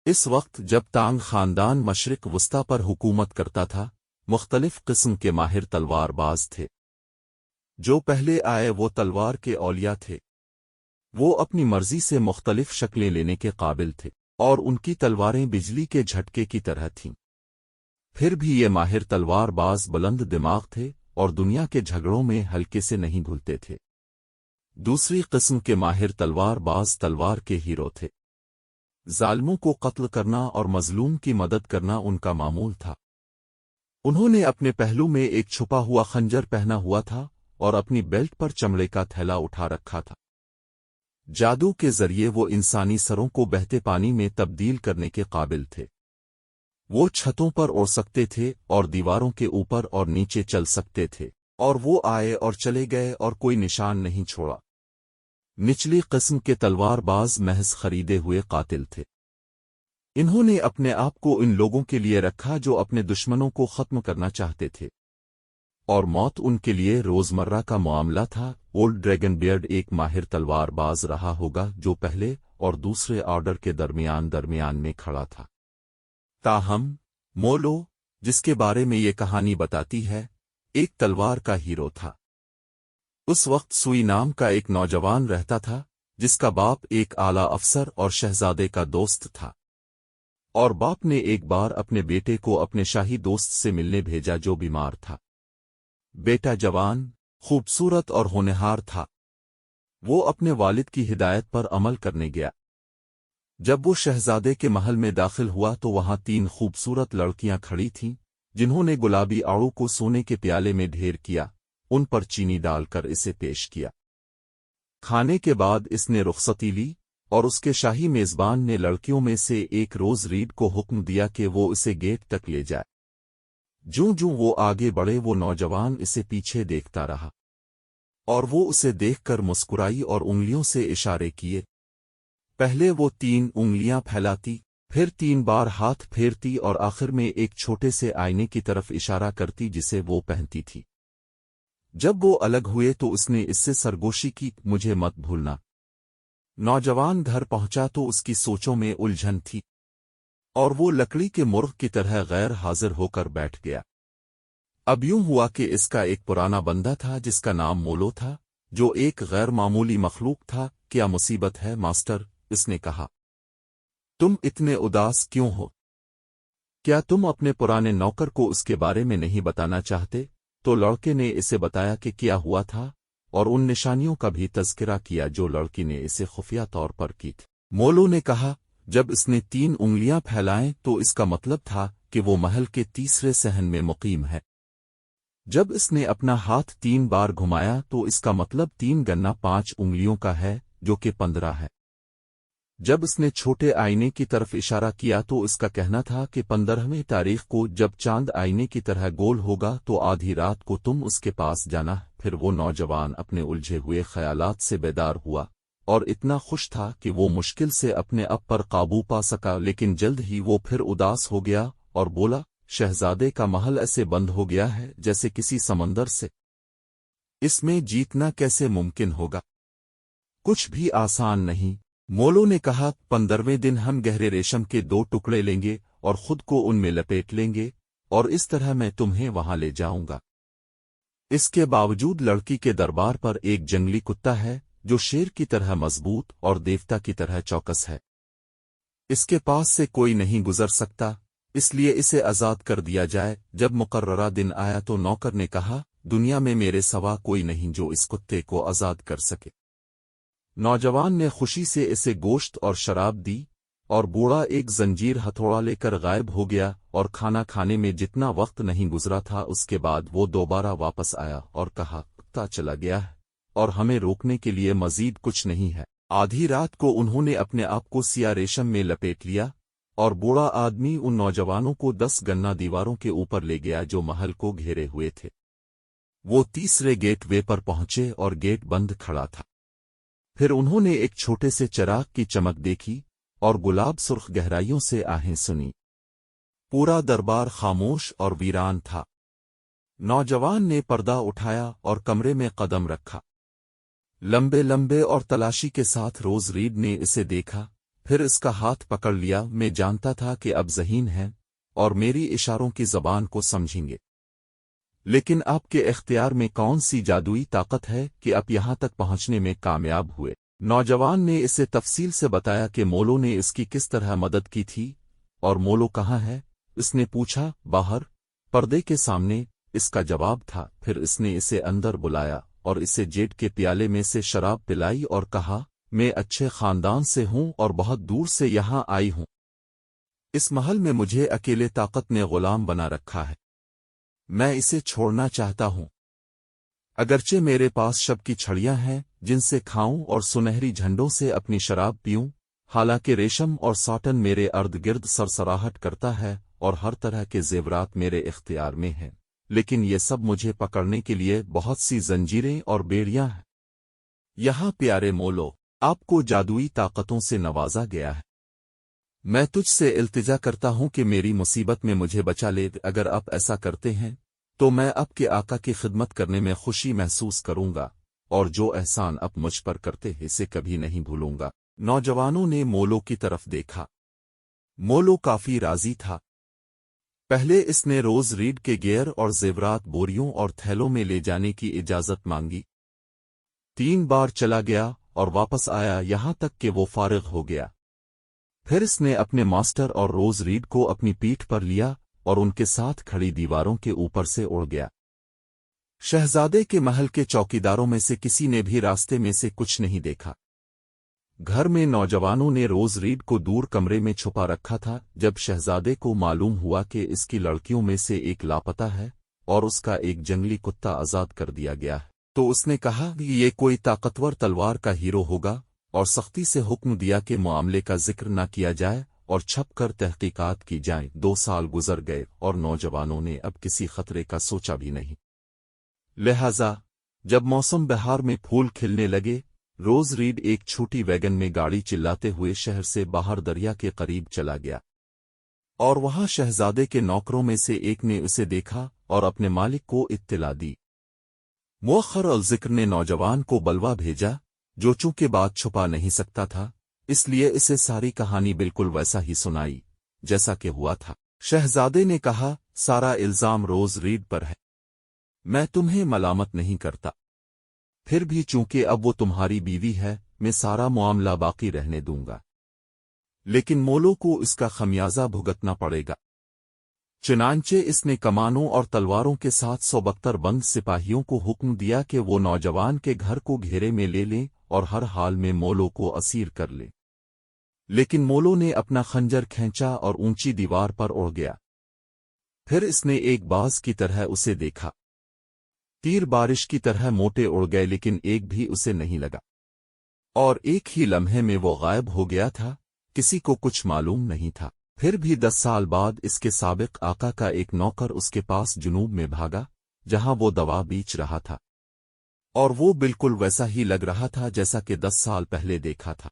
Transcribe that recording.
اس وقت جب تانگ خاندان مشرق وسطی پر حکومت کرتا تھا، مختلف قسم کے ماہر تلوار باز تھے۔ جو پہلے آئے وہ تلوار کے اولیاء تھے۔ وہ اپنی مرضی سے مختلف شکلیں لینے کے قابل تھے، اور ان کی تلواریں بجلی کے جھٹکے کی طرح تھیں۔ پھر بھی یہ ماہر تلوار باز بلند دماغ تھے اور دنیا کے جھگڑوں میں ہلکے سے نہیں بھولتے تھے۔ دوسری قسم کے ماہر تلوار باز تلوار کے ہیرو تھے۔ ظالموں کو قتل کرنا اور مظلوم کی مدد کرنا ان کا معمول تھا۔ انہوں نے اپنے پہلو میں ایک چھپا ہوا خنجر پہنا ہوا تھا اور اپنی بیلٹ پر چمڑے کا تھیلا اٹھا رکھا تھا۔ جادو کے ذریعے وہ انسانی سروں کو بہتے پانی میں تبدیل کرنے کے قابل تھے۔ وہ چھتوں پر اڑ سکتے تھے اور دیواروں کے اوپر اور نیچے چل سکتے تھے، اور وہ آئے اور چلے گئے اور کوئی نشان نہیں چھوڑا۔ نچلی قسم کے تلوار باز محض خریدے ہوئے قاتل تھے۔ انہوں نے اپنے آپ کو ان لوگوں کے لیے رکھا جو اپنے دشمنوں کو ختم کرنا چاہتے تھے، اور موت ان کے لیے روزمرہ کا معاملہ تھا۔ اولڈ ڈریگن بیئرڈ ایک ماہر تلوار باز رہا ہوگا جو پہلے اور دوسرے آرڈر کے درمیان میں کھڑا تھا۔ تاہم مولو، جس کے بارے میں یہ کہانی بتاتی ہے، ایک تلوار کا ہیرو تھا۔ اس وقت سوئی نام کا ایک نوجوان رہتا تھا جس کا باپ ایک اعلیٰ افسر اور شہزادے کا دوست تھا، اور باپ نے ایک بار اپنے بیٹے کو اپنے شاہی دوست سے ملنے بھیجا جو بیمار تھا۔ بیٹا جوان، خوبصورت اور ہونہار تھا۔ وہ اپنے والد کی ہدایت پر عمل کرنے گیا۔ جب وہ شہزادے کے محل میں داخل ہوا تو وہاں 3 خوبصورت لڑکیاں کھڑی تھیں جنہوں نے گلابی آڑو کو سونے کے پیالے میں ڈھیر کیا، ان پر چینی ڈال کر اسے پیش کیا۔ کھانے کے بعد اس نے رخصتی لی اور اس کے شاہی میزبان نے لڑکیوں میں سے ایک روز ریڈ کو حکم دیا کہ وہ اسے گیٹ تک لے جائے۔ جوں وہ آگے بڑھے وہ نوجوان اسے پیچھے دیکھتا رہا، اور وہ اسے دیکھ کر مسکرائی اور انگلیوں سے اشارے کیے۔ پہلے وہ 3 انگلیاں پھیلاتی، پھر 3 بار ہاتھ پھیرتی اور آخر میں ایک چھوٹے سے آئینے کی طرف اشارہ کرتی جسے وہ پہنتی تھی۔ جب وہ الگ ہوئے تو اس نے اس سے سرگوشی کی، مجھے مت بھولنا۔ نوجوان گھر پہنچا تو اس کی سوچوں میں الجھن تھی، اور وہ لکڑی کے مرغ کی طرح غیر حاضر ہو کر بیٹھ گیا۔ اب یوں ہوا کہ اس کا ایک پرانا بندہ تھا جس کا نام مولو تھا، جو ایک غیر معمولی مخلوق تھا۔ کیا مصیبت ہے ماسٹر؟ اس نے کہا۔ تم اتنے اداس کیوں ہو؟ کیا تم اپنے پرانے نوکر کو اس کے بارے میں نہیں بتانا چاہتے؟ تو لڑکے نے اسے بتایا کہ کیا ہوا تھا، اور ان نشانیوں کا بھی تذکرہ کیا جو لڑکی نے اسے خفیہ طور پر کی تھی۔ مولو نے کہا، جب اس نے 3 انگلیاں پھیلائیں تو اس کا مطلب تھا کہ وہ محل کے تیسرے صحن میں مقیم ہے۔ جب اس نے اپنا ہاتھ 3 بار گھمایا تو اس کا مطلب 3 گنا 5 انگلیوں کا ہے، جو کہ 15 ہے۔ جب اس نے چھوٹے آئینے کی طرف اشارہ کیا تو اس کا کہنا تھا کہ 15ویں تاریخ کو جب چاند آئینے کی طرح گول ہوگا تو آدھی رات کو تم اس کے پاس جانا۔ پھر وہ نوجوان اپنے الجھے ہوئے خیالات سے بیدار ہوا اور اتنا خوش تھا کہ وہ مشکل سے اپنے آپ پر قابو پا سکا، لیکن جلد ہی وہ پھر اداس ہو گیا اور بولا، شہزادے کا محل ایسے بند ہو گیا ہے جیسے کسی سمندر سے۔ اس میں جیتنا کیسے ممکن ہوگا؟ کچھ بھی آسان نہیں۔ مولو نے کہا، 15ویں دن ہم گہرے ریشم کے 2 ٹکڑے لیں گے اور خود کو ان میں لپیٹ لیں گے، اور اس طرح میں تمہیں وہاں لے جاؤں گا۔ اس کے باوجود لڑکی کے دربار پر ایک جنگلی کتا ہے جو شیر کی طرح مضبوط اور دیوتا کی طرح چوکس ہے۔ اس کے پاس سے کوئی نہیں گزر سکتا، اس لیے اسے آزاد کر دیا جائے۔ جب مقررہ دن آیا تو نوکر نے کہا، دنیا میں میرے سوا کوئی نہیں جو اس کتے کو آزاد کر سکے۔ نوجوان نے خوشی سے اسے گوشت اور شراب دی، اور بوڑھا ایک زنجیر ہتھوڑا لے کر غائب ہو گیا، اور کھانا کھانے میں جتنا وقت نہیں گزرا تھا اس کے بعد وہ دوبارہ واپس آیا اور کہا، کتا چلا گیا ہے اور ہمیں روکنے کے لیے مزید کچھ نہیں ہے۔ آدھی رات کو انہوں نے اپنے آپ کو سیاہ ریشم میں لپیٹ لیا، اور بوڑھا آدمی ان نوجوانوں کو 10 گنا دیواروں کے اوپر لے گیا جو محل کو گھیرے ہوئے تھے۔ وہ تیسرے گیٹ وے پر پہنچے اور گیٹ بند کھڑا تھا۔ پھر انہوں نے ایک چھوٹے سے چراغ کی چمک دیکھی اور گلاب سرخ گہرائیوں سے آہیں سنی۔ پورا دربار خاموش اور ویران تھا۔ نوجوان نے پردہ اٹھایا اور کمرے میں قدم رکھا۔ لمبے اور تلاشی کے ساتھ روز ریڈ نے اسے دیکھا، پھر اس کا ہاتھ پکڑ لیا۔ میں جانتا تھا کہ اب ذہین ہیں اور میری اشاروں کی زبان کو سمجھیں گے، لیکن آپ کے اختیار میں کون سی جادوئی طاقت ہے کہ آپ یہاں تک پہنچنے میں کامیاب ہوئے؟ نوجوان نے اسے تفصیل سے بتایا کہ مولو نے اس کی کس طرح مدد کی تھی۔ اور مولو کہاں ہے؟ اس نے پوچھا۔ باہر، پردے کے سامنے، اس کا جواب تھا۔ پھر اس نے اسے اندر بلایا اور اسے جیٹ کے پیالے میں سے شراب پلائی اور کہا، میں اچھے خاندان سے ہوں اور بہت دور سے یہاں آئی ہوں۔ اس محل میں مجھے اکیلے طاقت نے غلام بنا رکھا ہے۔ میں اسے چھوڑنا چاہتا ہوں، اگرچہ میرے پاس شب کی چھڑیاں ہیں جن سے کھاؤں اور سنہری جھنڈوں سے اپنی شراب پیوں، حالانکہ ریشم اور ساٹن میرے ارد گرد سرسراہٹ کرتا ہے اور ہر طرح کے زیورات میرے اختیار میں ہیں، لیکن یہ سب مجھے پکڑنے کے لیے بہت سی زنجیریں اور بیڑیاں ہیں۔ یہاں پیارے مولو، آپ کو جادوئی طاقتوں سے نوازا گیا ہے۔ میں تجھ سے التجا کرتا ہوں کہ میری مصیبت میں مجھے بچا لے۔ اگر آپ ایسا کرتے ہیں تو میں آپ کے آقا کی خدمت کرنے میں خوشی محسوس کروں گا، اور جو احسان آپ مجھ پر کرتے ہیں اسے کبھی نہیں بھولوں گا۔ نوجوانوں نے مولو کی طرف دیکھا۔ مولو کافی راضی تھا۔ پہلے اس نے روز ریڈ کے گیئر اور زیورات بوریوں اور تھیلوں میں لے جانے کی اجازت مانگی۔ 3 بار چلا گیا اور واپس آیا یہاں تک کہ وہ فارغ ہو گیا۔ پھر اس نے اپنے ماسٹر اور روز ریڈ کو اپنی پیٹھ پر لیا اور ان کے ساتھ کھڑی دیواروں کے اوپر سے اڑ گیا۔ شہزادے کے محل کے چوکیداروں میں سے کسی نے بھی راستے میں سے کچھ نہیں دیکھا۔ گھر میں نوجوانوں نے روز ریڈ کو دور کمرے میں چھپا رکھا تھا۔ جب شہزادے کو معلوم ہوا کہ اس کی لڑکیوں میں سے ایک لاپتہ ہے اور اس کا ایک جنگلی کتا آزاد کر دیا گیا ہے، تو اس نے کہا کہ یہ کوئی طاقتور تلوار کا ہیرو ہوگا، اور سختی سے حکم دیا کہ معاملے کا ذکر نہ کیا جائے اور چھپ کر تحقیقات کی جائیں۔ 2 سال گزر گئے اور نوجوانوں نے اب کسی خطرے کا سوچا بھی نہیں۔ لہذا جب موسم بہار میں پھول کھلنے لگے، روز ریڈ ایک چھوٹی ویگن میں گاڑی چلاتے ہوئے شہر سے باہر دریا کے قریب چلا گیا، اور وہاں شہزادے کے نوکروں میں سے ایک نے اسے دیکھا اور اپنے مالک کو اطلاع دی۔ مؤخر الذکر نے نوجوان کو بلوا بھیجا، جو چونکہ بات چھپا نہیں سکتا تھا، اس لیے اسے ساری کہانی بالکل ویسا ہی سنائی جیسا کہ ہوا تھا۔ شہزادے نے کہا، سارا الزام روز ریڈ پر ہے، میں تمہیں ملامت نہیں کرتا، پھر بھی چونکہ اب وہ تمہاری بیوی ہے میں سارا معاملہ باقی رہنے دوں گا، لیکن مولو کو اس کا خمیازہ بھگتنا پڑے گا۔ چنانچہ اس نے کمانوں اور تلواروں کے ساتھ 172 بند سپاہیوں کو حکم دیا کہ وہ نوجوان کے گھر کو گھیرے میں لے لیں اور ہر حال میں مولو کو اسیر کر لیں۔ لیکن مولو نے اپنا خنجر کھینچا اور اونچی دیوار پر اڑ گیا۔ پھر اس نے ایک باز کی طرح اسے دیکھا۔ تیر بارش کی طرح موٹے اڑ گئے لیکن ایک بھی اسے نہیں لگا، اور ایک ہی لمحے میں وہ غائب ہو گیا تھا، کسی کو کچھ معلوم نہیں تھا۔ پھر بھی 10 سال بعد اس کے سابق آقا کا ایک نوکر اس کے پاس جنوب میں بھاگا جہاں وہ دوا بیچ رہا تھا، اور وہ بالکل ویسا ہی لگ رہا تھا جیسا کہ 10 سال پہلے دیکھا تھا۔